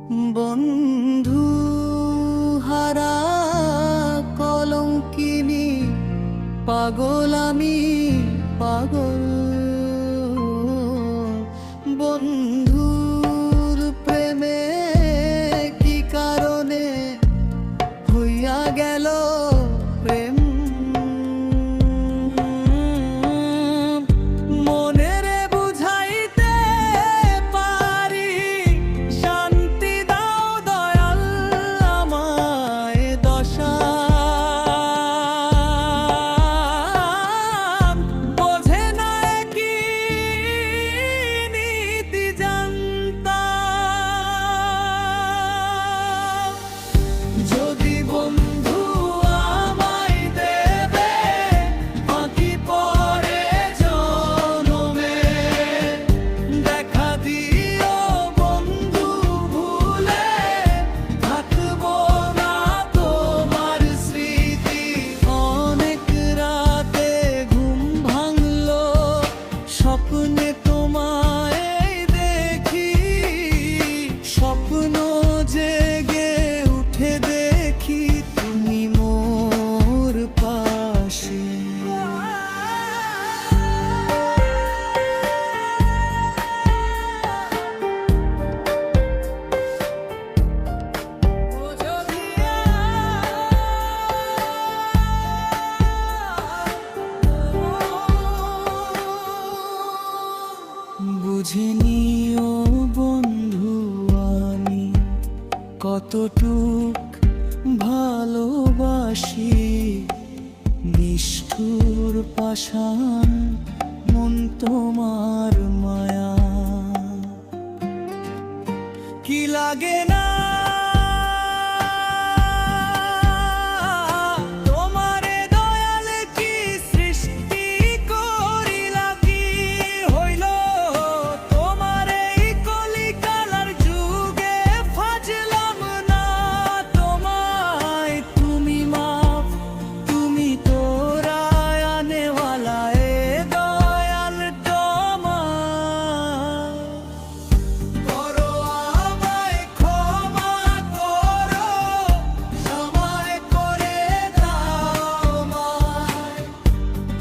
বন্ধু হারা কলঙ্কিনী, পাগল আমি পাগল। বন্ধুর প্রেমে কি কারণে হইয়া গেল প্রেম? মনেরে বুঝাইতে পারি, শান্তি দাও দয়াল আমায় দশা। বোঝে না কি নীতি জানতা, যদি বন্ধু আমায় দেবে বাকি পরে জনমে, দেখা দিও বন্ধু ভুলে থাকবো না তোমার স্মৃতি। অনেক রাতে ঘুম ভাঙলো, স্বপ্নে তোমায় দেখি, স্বপ্ন জেগে উঠে দেখি তুমি মোর পাশে। বুঝিনি ও বন্ধু আমি কতটুক ভালোবাসি, নিষ্ঠুর পাষাণ মন তোমার মায়া কি লাগে না? তোমারে দয়াল কি সৃষ্টি করিলা, কি হইল তোমারে এই কলিকালার যুগে ফাজলাম না তোমায়। তুমি মাফ, তুমি তোরায় আনেওয়ালা এ দয়াল তোমার। করো আমায় ক্ষমা করো, সময় করে দাও আমায়।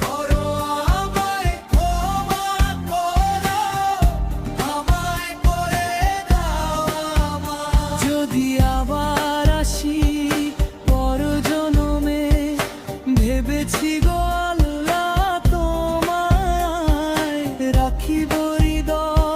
করো আমায় ক্ষমা করো, আমায় করে দাও আমায়। যদি আবার আসি পর জনমে, ভেবেছি গো আল্লাহ তোমায় রাখিব হৃদয়।